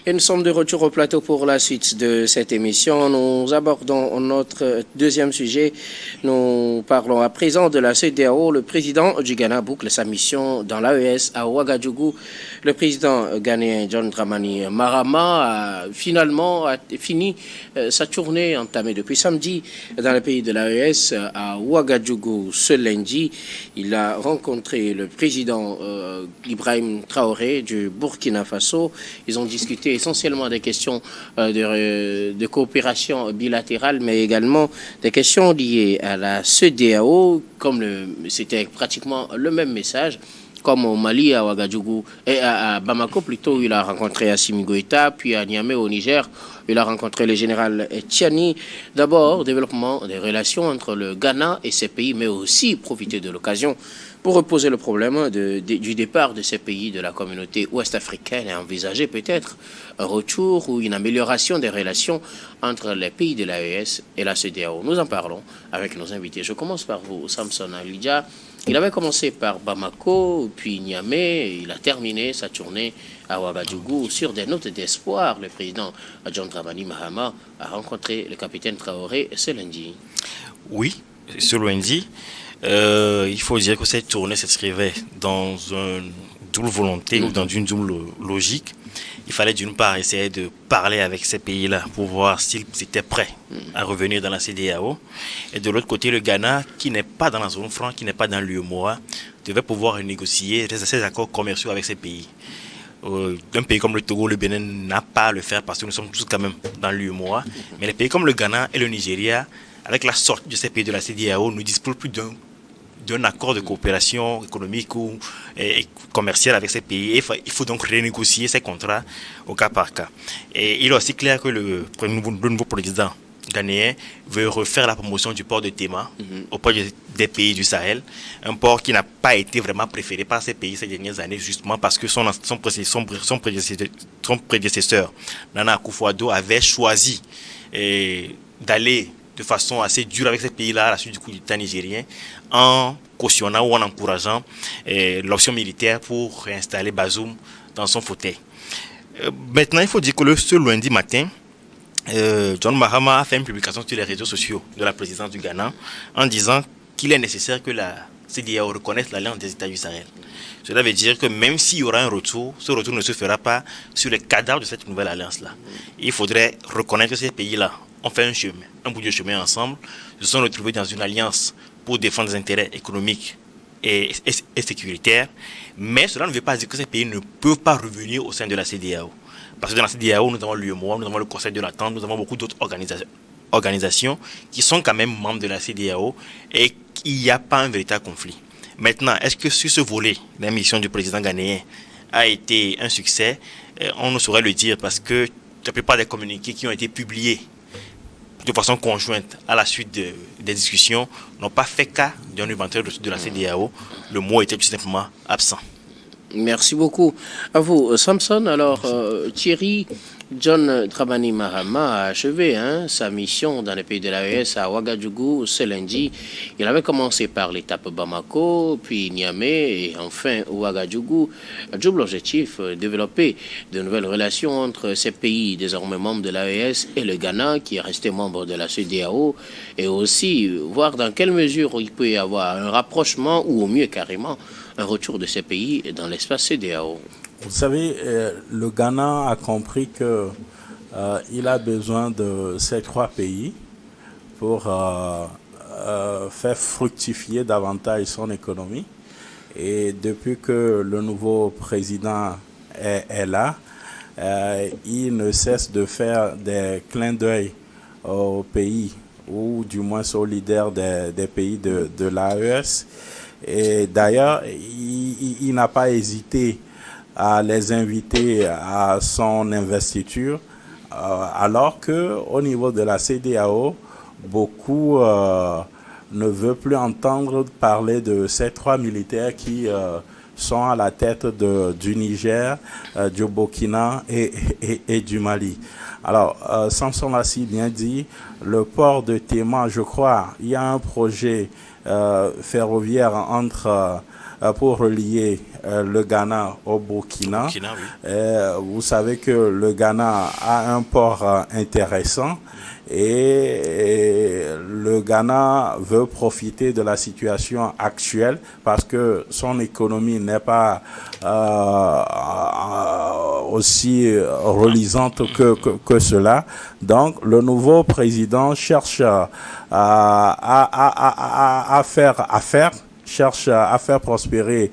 Et nous sommes de retour au plateau pour la suite de cette émission. Nous abordons notre deuxième sujet. Nous parlons à présent de la CEDEAO. Le président du Ghana boucle sa mission dans l'AES à Ouagadougou. Le président ghanéen John Dramani Mahama a finalement fini sa tournée entamée depuis samedi dans le pays de l'AES à Ouagadougou. Ce lundi, il a rencontré le président Ibrahim Traoré du Burkina Faso. Ils ont discuté essentiellement des questions de coopération bilatérale, mais également des questions liées à la CEDEAO, comme c'était pratiquement le même message. Comme au Mali, à Ouagadougou, et à Bamako plutôt, il a rencontré Assimi Goïta, puis à Niamey au Niger, il a rencontré le général Tiani. D'abord, développement des relations entre le Ghana et ces pays, mais aussi profiter de l'occasion pour reposer le problème du départ de ces pays de la communauté ouest-africaine et envisager peut-être un retour ou une amélioration des relations entre les pays de l'AES et la CEDEAO. Nous en parlons avec nos invités. Je commence par vous, Samson Alidja. Il avait commencé par Bamako, puis Niamey, il a terminé sa tournée à Ouagadougou sur des notes d'espoir. Le président John Dramani Mahama a rencontré le capitaine Traoré ce lundi. Oui, ce lundi, il faut dire que cette tournée s'inscrivait dans une double volonté ou dans une double logique. Il fallait d'une part essayer de parler avec ces pays-là pour voir s'ils étaient prêts à revenir dans la CEDEAO. Et de l'autre côté, le Ghana, qui n'est pas dans la zone franc, qui n'est pas dans l'UEMOA, devait pouvoir négocier ces accords commerciaux avec ces pays. Un pays comme le Togo, le Bénin n'a pas à le faire parce que nous sommes tous quand même dans l'UEMOA. Mais les pays comme le Ghana et le Nigeria, avec la sortie de ces pays de la CEDEAO, ne disposent plus d'un accord de coopération économique ou commerciale avec ces pays. Il faut donc renégocier ces contrats au cas par cas. Et il est aussi clair que le nouveau président ghanéen veut refaire la promotion du port de Tema auprès des pays du Sahel, un port qui n'a pas été vraiment préféré par ces pays ces dernières années, justement parce que son prédécesseur, Nana Akufo-Addo, avait choisi d'aller de façon assez dure avec ces pays-là à la suite du coup d'État nigérien, en cautionnant ou en encourageant l'option militaire pour réinstaller Bazoum dans son fauteuil. Maintenant, il faut dire que ce lundi matin, John Mahama a fait une publication sur les réseaux sociaux de la présidence du Ghana en disant qu'il est nécessaire que la CEDEAO reconnaisse l'alliance des États du Sahel. Cela veut dire que même s'il y aura un retour, ce retour ne se fera pas sur le cadre de cette nouvelle alliance-là. Il faudrait reconnaître que ces pays-là ont fait un bout de chemin ensemble, se sont retrouvés dans une alliance pour défendre des intérêts économiques et sécuritaires, mais cela ne veut pas dire que ces pays ne peuvent pas revenir au sein de la CEDEAO. Parce que dans la CEDEAO, nous avons l'UEMOA, nous avons le Conseil de l'Entente, nous avons beaucoup d'autres organisations qui sont quand même membres de la CEDEAO et il n'y a pas un véritable conflit. Maintenant, est-ce que sur ce volet, la mission du président ghanéen a été un succès? On ne saurait le dire parce que la plupart des communiqués qui ont été publiés de façon conjointe à la suite des discussions n'ont pas fait cas d'un inventaire de la CEDEAO. Le mot était tout simplement absent. Merci beaucoup. À vous, Samson. Alors, Thierry, John Dramani Mahama a achevé sa mission dans les pays de l'AES à Ouagadougou ce lundi. Il avait commencé par l'étape Bamako, puis Niamey et enfin Ouagadougou. Double objectif, développer de nouvelles relations entre ces pays désormais membres de l'AES et le Ghana qui est resté membre de la CEDEAO et aussi voir dans quelle mesure il peut y avoir un rapprochement ou au mieux carrément un retour de ces pays dans l'espace CEDEAO. Vous savez, le Ghana a compris que il a besoin de ces trois pays pour faire fructifier davantage son économie. Et depuis que le nouveau président est là, il ne cesse de faire des clins d'œil aux pays, ou du moins aux leaders des pays de l'AES. Et d'ailleurs, il n'a pas hésité à les inviter à son investiture, alors qu'au niveau de la CEDEAO, beaucoup ne veulent plus entendre parler de ces trois militaires qui sont à la tête du Niger, du Burkina et du Mali. Alors, Samson l'a si bien dit, le port de Tema, je crois, il y a un projet ferroviaire entre pour relier le Ghana au Burkina. Oui. Vous savez que le Ghana a un port intéressant et le Ghana veut profiter de la situation actuelle parce que son économie n'est pas aussi reluisante que cela. Donc le nouveau président cherche à faire affaire, cherche à faire prospérer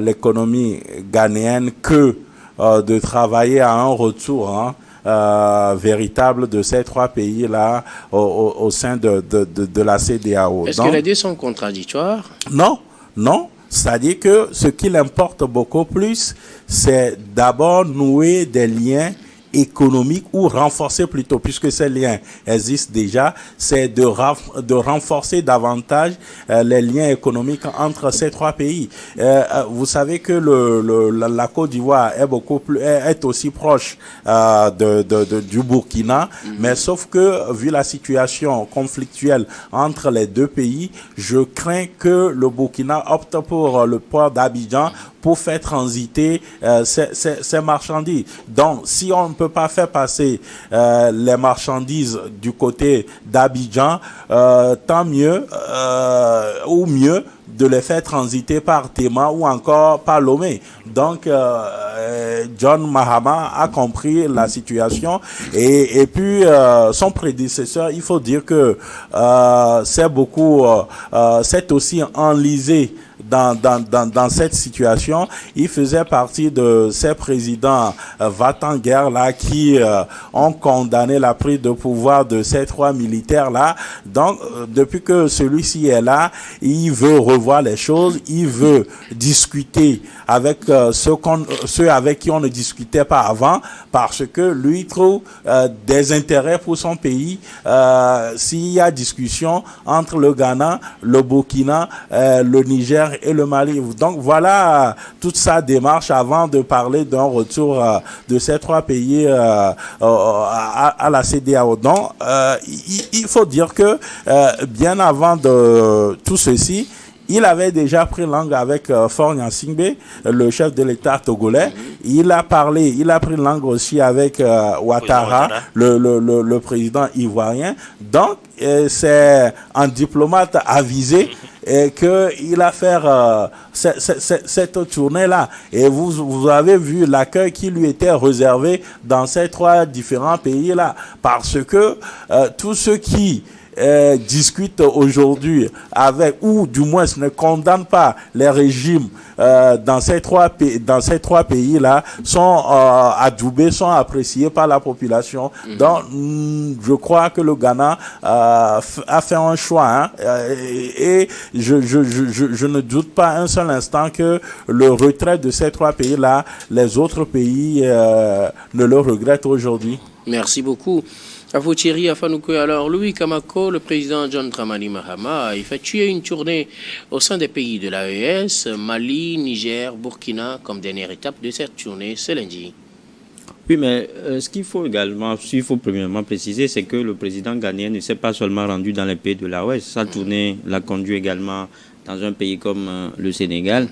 l'économie ghanéenne que de travailler à un retour véritable de ces trois pays-là au sein de la CEDEAO. Est-ce que les deux sont contradictoires? Non. C'est-à-dire que ce qui importe beaucoup plus, c'est d'abord nouer des liens économiques ou renforcer plutôt, puisque ces liens existent déjà, c'est de renforcer davantage les liens économiques entre ces trois pays. Vous savez que la Côte d'Ivoire est aussi proche du Burkina, mais sauf que vu la situation conflictuelle entre les deux pays, je crains que le Burkina opte pour le port d'Abidjan pour faire transiter ces marchandises. Donc, si on ne peut pas faire passer les marchandises du côté d'Abidjan, tant mieux, ou mieux, de les faire transiter par Tema ou encore par Lomé. Donc, John Mahama a compris la situation et puis son prédécesseur, il faut dire que c'est aussi enlisé dans cette situation. Il faisait partie de ces présidents va-t-en-guerre là qui ont condamné la prise de pouvoir de ces trois militaires là. Donc depuis que celui-ci est là, il veut revoir les choses, il veut discuter avec ceux avec qui on ne discutait pas avant, parce que lui trouve des intérêts pour son pays s'il y a discussion entre le Ghana, le Burkina, le Niger et le Mali. Donc voilà toute sa démarche avant de parler d'un retour de ces trois pays à la CEDEAO. Donc il faut dire que bien avant de tout ceci, il avait déjà pris langue avec Faure Gnassingbé, le chef de l'État togolais. Il a pris langue aussi avec Ouattara, le président ivoirien. Donc, c'est un diplomate avisé qu'il a fait cette tournée-là. Et vous avez vu l'accueil qui lui était réservé dans ces trois différents pays-là. Parce que tous ceux qui discutent aujourd'hui avec, ou du moins ne condamnent pas les régimes dans ces trois pays là, sont adoubés, sont appréciés par la population. Donc je crois que le Ghana a fait un choix, et je ne doute pas un seul instant que le retrait de ces trois pays là, les autres pays ne le regrettent aujourd'hui. Merci beaucoup. À vous Thierry Afanoukou. Alors Louis Kamako, le président John Dramani Mahama, a effectué une tournée au sein des pays de l'AES, Mali, Niger, Burkina, comme dernière étape de cette tournée ce lundi. Oui, mais ce qu'il faut premièrement préciser, c'est que le président ghanéen ne s'est pas seulement rendu dans les pays de l'AES. Sa tournée l'a conduit également dans un pays comme le Sénégal.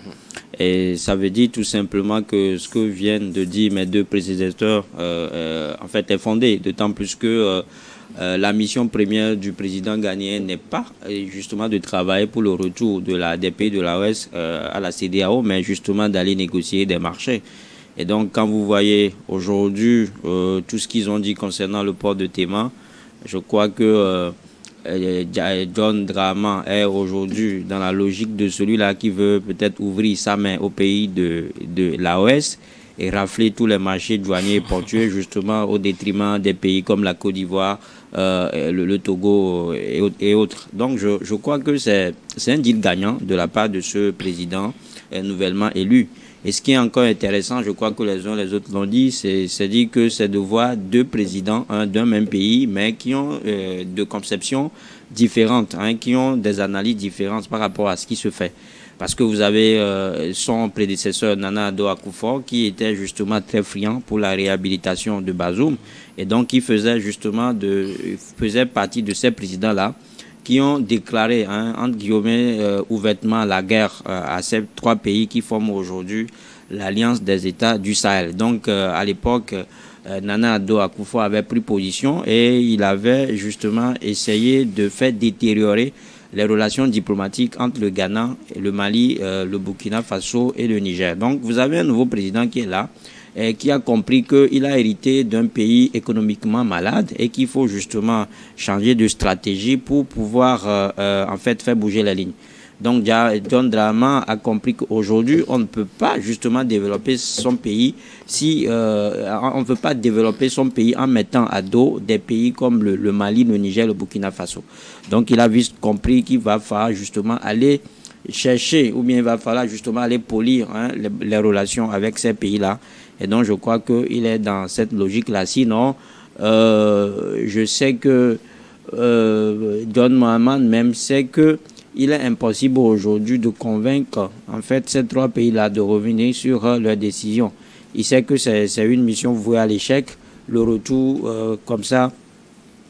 Et ça veut dire tout simplement que ce que viennent de dire mes deux prédécesseurs en fait est fondé, d'autant plus que la mission première du président ghanéen n'est pas justement de travailler pour le retour des pays de l'AES à la CEDEAO, mais justement d'aller négocier des marchés. Et donc quand vous voyez aujourd'hui tout ce qu'ils ont dit concernant le port de Tema, je crois que John Dramani est aujourd'hui dans la logique de celui-là qui veut peut-être ouvrir sa main au pays de l'AES et rafler tous les marchés douaniers et portuaires justement au détriment des pays comme la Côte d'Ivoire, le Togo et autres. Donc je crois que c'est un deal gagnant de la part de ce président nouvellement élu. Et ce qui est encore intéressant, je crois que les uns les autres l'ont dit, c'est dire que c'est de voir deux présidents d'un même pays, mais qui ont deux conceptions différentes, qui ont des analyses différentes par rapport à ce qui se fait. Parce que vous avez son prédécesseur Nana Addo Akufo qui était justement très friand pour la réhabilitation de Bazoum, et donc qui faisait partie de ces présidents-là qui ont déclaré, entre guillemets, ouvertement la guerre à ces 3 pays qui forment aujourd'hui l'Alliance des États du Sahel. Donc, à l'époque, Nana Addo Akufo avait pris position et il avait justement essayé de faire détériorer les relations diplomatiques entre le Ghana, le Mali, le Burkina Faso et le Niger. Donc, vous avez un nouveau président qui est là et qui a compris qu'il a hérité d'un pays économiquement malade et qu'il faut justement changer de stratégie pour pouvoir en fait faire bouger les lignes. Donc John Dramani a compris qu'aujourd'hui on ne peut pas justement développer son pays si on ne peut pas développer son pays en mettant à dos des pays comme le Mali, le Niger, le Burkina Faso. Donc il a vite compris qu'il va falloir justement aller chercher ou bien il va falloir justement aller polir les relations avec ces pays-là. Et donc je crois qu'il est dans cette logique-là. Sinon, je sais que John Mahama même sait que il est impossible aujourd'hui de convaincre en fait ces 3 pays-là de revenir sur leurs décisions. Il sait que c'est une mission vouée à l'échec. Le retour comme ça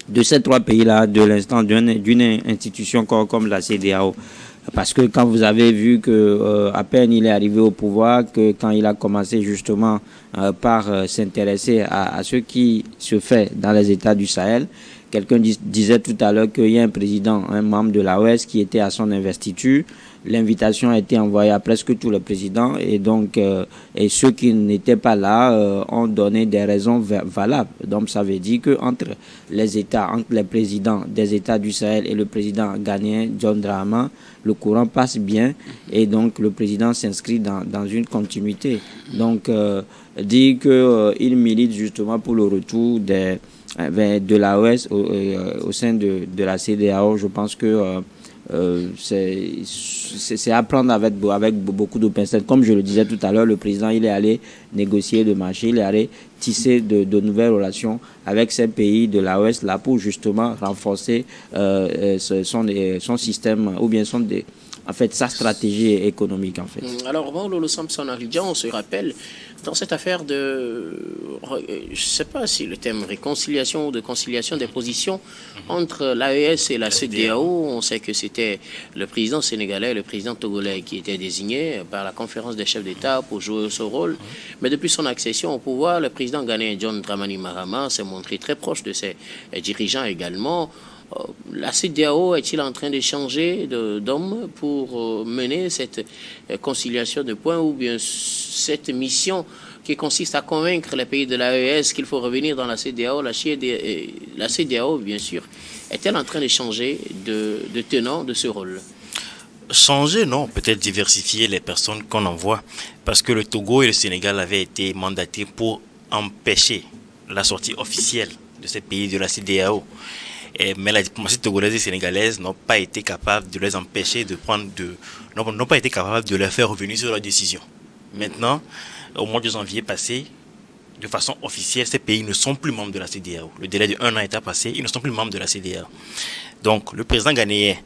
de ces 3 pays-là de l'instant d'une institution comme la CEDEAO. Parce que quand vous avez vu que à peine il est arrivé au pouvoir, que quand il a commencé justement par s'intéresser à ce qui se fait dans les États du Sahel, quelqu'un disait tout à l'heure qu'il y a un président, un membre de l'AOS qui était à son investiture. L'invitation a été envoyée à presque tous les présidents et donc et ceux qui n'étaient pas là ont donné des raisons valables. Donc ça veut dire que entre les États, entre les présidents des États du Sahel et le président ghanéen John Dramani, le courant passe bien et donc le président s'inscrit dans une continuité. Donc dire qu'il milite justement pour le retour de l'AOS au sein de la CEDEAO, je pense que c'est à prendre avec beaucoup de pincettes. Comme je le disais tout à l'heure, le président il est allé négocier le marché, il est allé tisser de nouvelles relations avec ces pays de l'AOS là pour justement renforcer son système ou bien en fait sa stratégie économique en fait. Alors bon, Lolo Samson Aridjan, on se rappelle dans cette affaire de, je ne sais pas si le thème réconciliation ou de conciliation des positions entre l'AES et la CEDEAO, on sait que c'était le président sénégalais et le président togolais qui étaient désignés par la conférence des chefs d'État pour jouer ce rôle. Mais depuis son accession au pouvoir, le président ghanéen John Dramani Mahama s'est montré très proche de ses dirigeants également. La CEDEAO est-il en train de changer d'homme pour mener cette conciliation de points ou bien cette mission qui consiste à convaincre les pays de l'AES qu'il faut revenir dans la CEDEAO, la CEDEAO bien sûr, est-elle en train de changer de tenant de ce rôle? Changer, non, peut-être diversifier les personnes qu'on envoie, parce que le Togo et le Sénégal avaient été mandatés pour empêcher la sortie officielle de ces pays de la CEDEAO. Mais la diplomatie togolaise et sénégalaise n'ont pas été capables de les empêcher n'ont pas été capables de les faire revenir sur leurs décisions. Maintenant, au mois de janvier passé, de façon officielle, ces pays ne sont plus membres de la CEDEAO. Le délai de 1 an est passé, ils ne sont plus membres de la CEDEAO. Donc, le président ghanéen,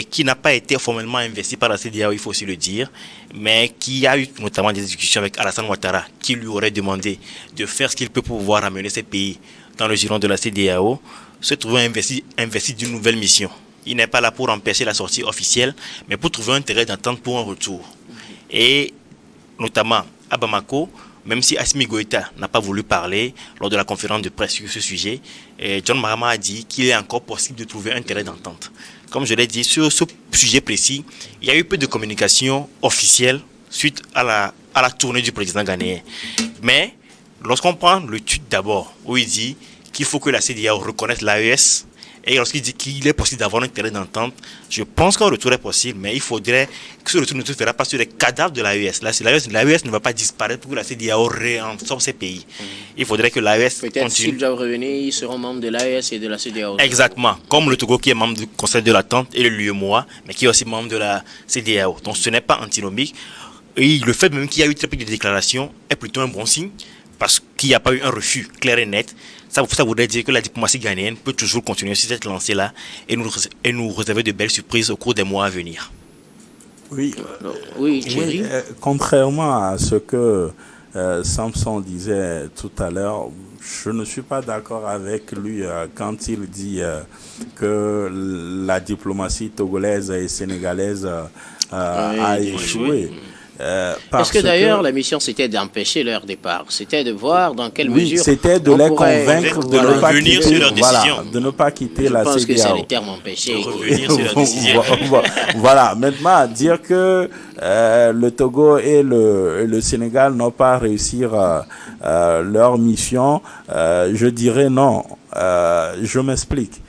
qui n'a pas été formellement investi par la CEDEAO, il faut aussi le dire, mais qui a eu notamment des discussions avec Alassane Ouattara, qui lui aurait demandé de faire ce qu'il peut pour pouvoir amener ces pays dans le giron de la CEDEAO, se trouver investi d'une nouvelle mission. Il n'est pas là pour empêcher la sortie officielle, mais pour trouver un terrain d'entente pour un retour. Et notamment à Bamako, même si Assimi Goïta n'a pas voulu parler lors de la conférence de presse sur ce sujet, John Mahama a dit qu'il est encore possible de trouver un terrain d'entente. Comme je l'ai dit, sur ce sujet précis, il y a eu peu de communication officielle suite à la tournée du président ghanéen. Mais lorsqu'on prend le tweet d'abord, où il dit qu'il faut que la CEDEAO reconnaisse l'AES, et lorsqu'il dit qu'il est possible d'avoir un terrain d'entente, je pense qu'un retour est possible, mais il faudrait que ce retour ne se fera pas sur les cadavres de l'AES. L'AES ne va pas disparaître pour que la CEDEAO réabsorbe ces pays. Il faudrait que l'AES continue. Peut-être s'ils doivent revenir, ils seront membres de l'AES et de la CEDEAO. Exactement, comme le Togo qui est membre du Conseil de l'Attente et le l'UEMOA, mais qui est aussi membre de la CEDEAO. Donc ce n'est pas antinomique. Et le fait même qu'il y a eu très peu de déclarations est plutôt un bon signe, parce qu'il n'y a pas eu un refus clair et net. Ça voudrait dire que la diplomatie ghanéenne peut toujours continuer sur cette lancée-là et nous réserver de belles surprises au cours des mois à venir. Oui, oui, Thierry. Contrairement à ce que Samson disait tout à l'heure, je ne suis pas d'accord avec lui quand il dit que la diplomatie togolaise et sénégalaise a échoué. Est-ce que d'ailleurs la mission c'était d'empêcher leur départ, c'était de voir dans quelle mesure c'était de les convaincre de ne pas revenir quitter, sur leur décision. de ne pas quitter la CEDEAO. Je pense que c'est le terme empêché. Revenir sur leur décision. Voilà, maintenant dire que le Togo et le Sénégal n'ont pas réussi leur mission, je dirais non. Je m'explique.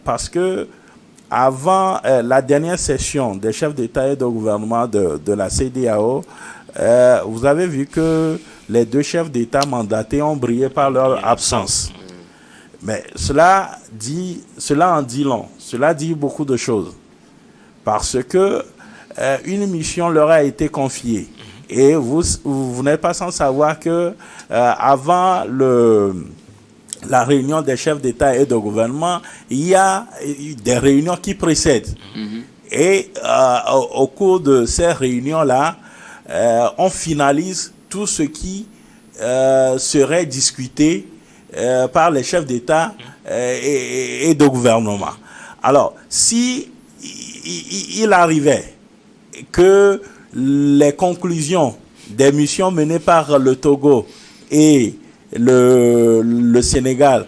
Parce que avant la dernière session des chefs d'État et de gouvernement de la CEDEAO, vous avez vu que les deux chefs d'État mandatés ont brillé par leur absence. Mais cela en dit long. Cela dit beaucoup de choses. Parce que une mission leur a été confiée. Et vous n'êtes pas sans savoir que avant la réunion des chefs d'État et de gouvernement, il y a des réunions qui précèdent. Et au cours de ces réunions-là, on finalise tout ce qui serait discuté par les chefs d'État et de gouvernement. Alors, si il arrivait que les conclusions des missions menées par le Togo et le Sénégal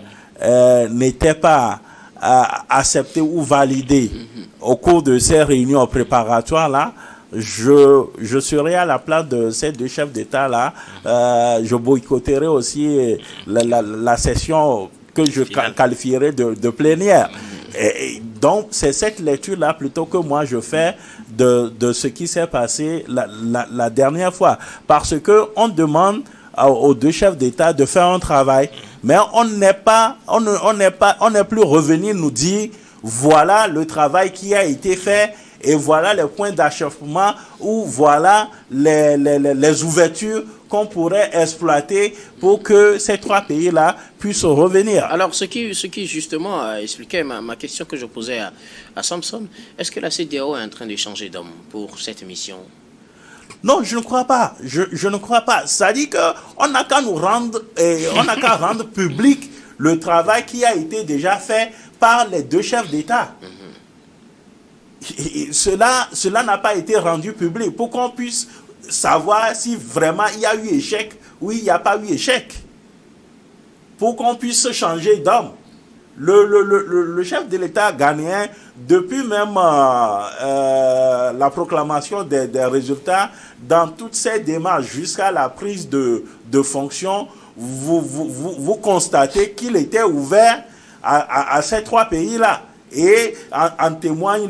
n'étaient pas acceptées ou validées au cours de ces réunions préparatoires-là, je serais à la place de ces deux chefs d'État-là. Je boycotterais aussi la session que je qualifierais de plénière. Et donc, c'est cette lecture-là plutôt que moi je fais de ce qui s'est passé la dernière fois. Parce qu'on demande aux deux chefs d'État de faire un travail, mais on n'est plus revenu nous dire voilà le travail qui a été fait et voilà les points d'achèvement ou voilà les ouvertures qu'on pourrait exploiter pour que ces trois pays-là puissent revenir. Alors, ce qui justement expliquait ma question que je posais à Samson, est-ce que la CEDEAO est en train de changer d'homme pour cette mission? Non, je ne crois pas. Je ne crois pas. Ça dit qu'on n'a qu'à nous rendre, rendre public le travail qui a été déjà fait par les deux chefs d'État. Et cela n'a pas été rendu public pour qu'on puisse savoir si vraiment il y a eu échec ou il n'y a pas eu échec. Pour qu'on puisse changer d'homme. Le chef de l'État ghanéen, depuis même la proclamation des résultats, dans toutes ces démarches jusqu'à la prise de fonction, vous constatez qu'il était ouvert à ces trois pays-là. Et en témoigne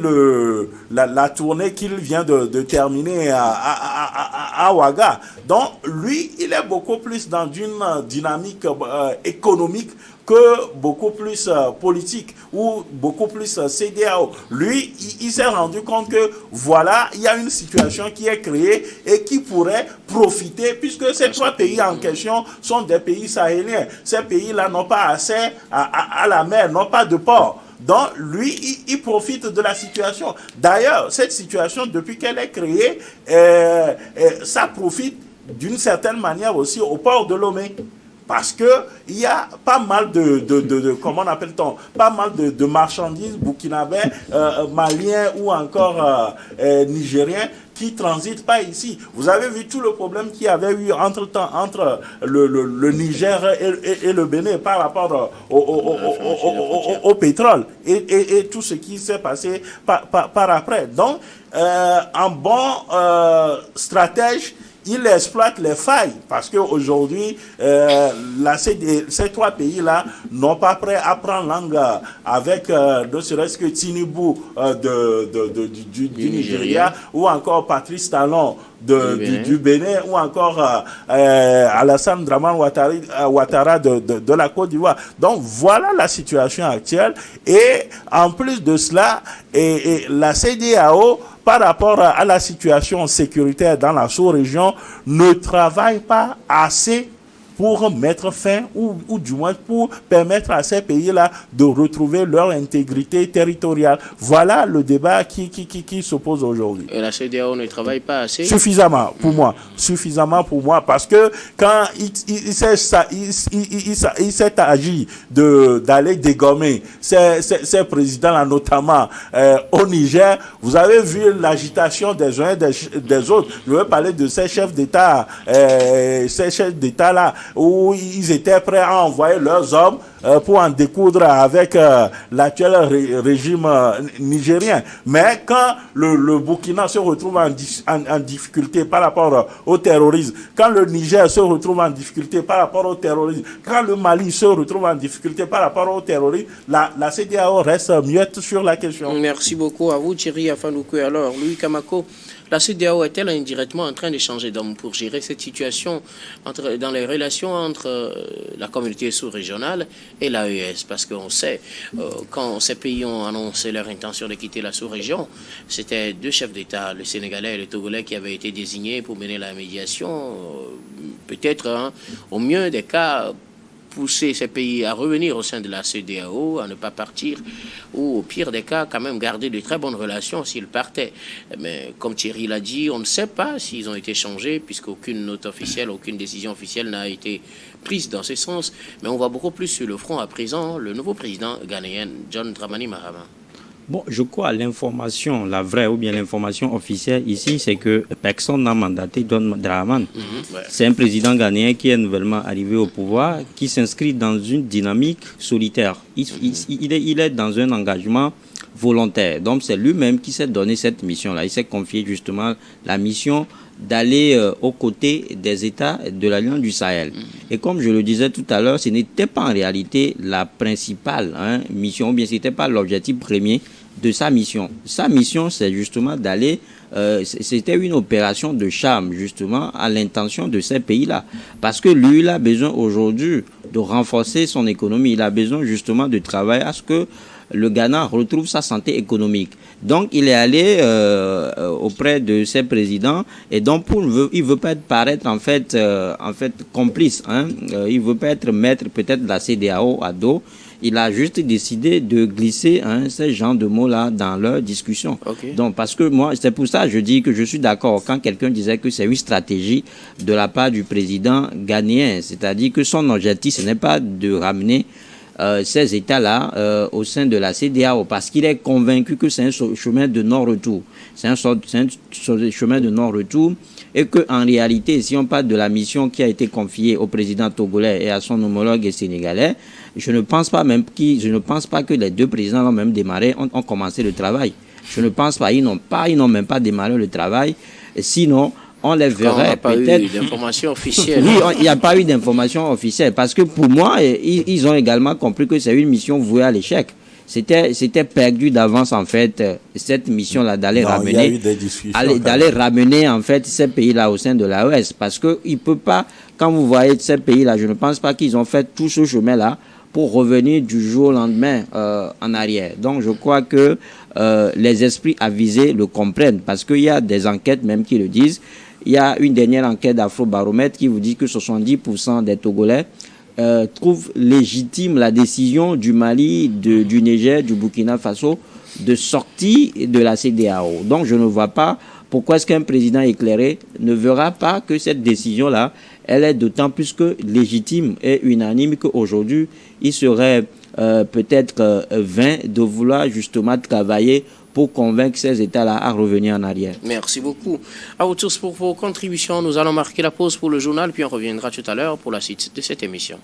la tournée qu'il vient de terminer à Ouaga. Donc, lui, il est beaucoup plus dans une dynamique économique que beaucoup plus politique ou beaucoup plus CEDEAO. Lui, il s'est rendu compte que voilà, il y a une situation qui est créée et qui pourrait profiter, puisque ces trois pays en question sont des pays sahéliens. Ces pays-là n'ont pas accès à la mer, n'ont pas de port. Donc, lui, il profite de la situation. D'ailleurs, cette situation, depuis qu'elle est créée, ça profite d'une certaine manière aussi au port de Lomé. Parce que il y a pas mal comment on appelle-t-on, pas mal de marchandises burkinabés, maliens ou encore nigériens qui transitent pas ici. Vous avez vu tout le problème qu'il y avait eu entre le Niger et le Bénin par rapport au pétrole et tout ce qui s'est passé par après. Donc, un bon stratège, il exploite les failles parce qu'aujourd'hui, ces trois pays-là n'ont pas prêt à prendre langue avec ne serait-ce que Tinubu du Nigeria ou encore Patrice Talon du Bénin ou encore Alassane Draman Ouattara de la Côte d'Ivoire. Donc voilà la situation actuelle et en plus de cela, la CEDEAO par rapport à la situation sécuritaire dans la sous-région, ne travaille pas assez pour mettre fin ou du moins pour permettre à ces pays-là de retrouver leur intégrité territoriale. Voilà le débat qui se pose aujourd'hui. Et la CEDEAO ne travaille pas assez? Suffisamment pour moi, parce que quand il s'est agi d'aller dégommer ces présidents-là, notamment au Niger, vous avez vu l'agitation des uns et des autres. Je veux parler de ces chefs d'État, là, où ils étaient prêts à envoyer leurs hommes pour en découdre avec l'actuel régime nigérien. Mais quand le Burkina se retrouve en difficulté par rapport au terrorisme, quand le Niger se retrouve en difficulté par rapport au terrorisme, quand le Mali se retrouve en difficulté par rapport au terrorisme, la CEDEAO reste muette sur la question. Merci beaucoup à vous, Thierry Afanoukou. Alors, Louis Kamako, la CEDEAO est-elle indirectement en train de changer d'homme pour gérer cette situation dans les relations entre la communauté sous-régionale et l'AES? Parce qu'on sait, quand ces pays ont annoncé leur intention de quitter la sous-région, c'était deux chefs d'État, le Sénégalais et le Togolais, qui avaient été désignés pour mener la médiation. Peut-être, au mieux des cas, pousser ces pays à revenir au sein de la CEDEAO, à ne pas partir, ou au pire des cas, quand même garder de très bonnes relations s'ils partaient. Mais comme Thierry l'a dit, on ne sait pas s'ils ont été changés, puisqu'aucune note officielle, aucune décision officielle n'a été prise dans ce sens. Mais on voit beaucoup plus sur le front à présent le nouveau président ghanéen, John Dramani Mahama. Bon, je crois l'information, la vraie ou bien l'information officielle ici, c'est que personne n'a mandaté John Dramani. Ouais. C'est un président ghanéen qui est nouvellement arrivé au pouvoir, qui s'inscrit dans une dynamique solitaire. Il est dans un engagement volontaire. Donc c'est lui-même qui s'est donné cette mission-là. Il s'est confié justement la mission d'aller aux côtés des États de l'Alliance du Sahel. Et comme je le disais tout à l'heure, ce n'était pas en réalité la principale mission, ou bien ce n'était pas l'objectif premier de sa mission. Sa mission, c'est justement d'aller, c'était une opération de charme, justement, à l'intention de ces pays-là. Parce que lui, il a besoin aujourd'hui de renforcer son économie. Il a besoin justement de travailler à ce que le Ghana retrouve sa santé économique. Donc, il est allé auprès de ses présidents et donc il veut pas paraître en fait complice. Il veut pas être maître peut-être de la CEDEAO à dos. Il a juste décidé de glisser ces genres de mots-là dans leur discussion. Okay. Donc, parce que moi, c'est pour ça que je dis que je suis d'accord quand quelqu'un disait que c'est une stratégie de la part du président ghanéen. C'est-à-dire que son objectif, ce n'est pas de ramener ces États-là au sein de la CEDEAO parce qu'il est convaincu que c'est un chemin de non-retour. C'est un chemin de non-retour et qu'en réalité, si on parle de la mission qui a été confiée au président togolais et à son homologue sénégalais, je ne pense pas que les deux présidents ont même démarré, ont commencé le travail. Je ne pense pas, ils n'ont même pas démarré le travail. Sinon, on les verrait peut-être. Il n'y a pas eu d'information officielle. Oui, il n'y a pas eu d'information officielle. Parce que pour moi, ils ont également compris que c'est une mission vouée à l'échec. C'était perdu d'avance, en fait, cette mission-là, d'aller ramener, en fait, ces pays-là au sein de l'AES. Parce qu'il ne peut pas, quand vous voyez ces pays-là, je ne pense pas qu'ils ont fait tout ce chemin-là pour revenir du jour au lendemain en arrière. Donc, je crois que les esprits avisés le comprennent. Parce qu'il y a des enquêtes même qui le disent. Il y a une dernière enquête d'Afrobaromètre qui vous dit que 70% des Togolais trouvent légitime la décision du Mali, du Niger, du Burkina Faso de sortir de la CEDEAO. Donc je ne vois pas pourquoi est-ce qu'un président éclairé ne verra pas que cette décision-là, elle est d'autant plus que légitime et unanime qu'aujourd'hui, il serait peut-être vain de vouloir justement travailler pour convaincre ces États-là à revenir en arrière. Merci beaucoup. À vous tous pour vos contributions. Nous allons marquer la pause pour le journal, puis on reviendra tout à l'heure pour la suite de cette émission.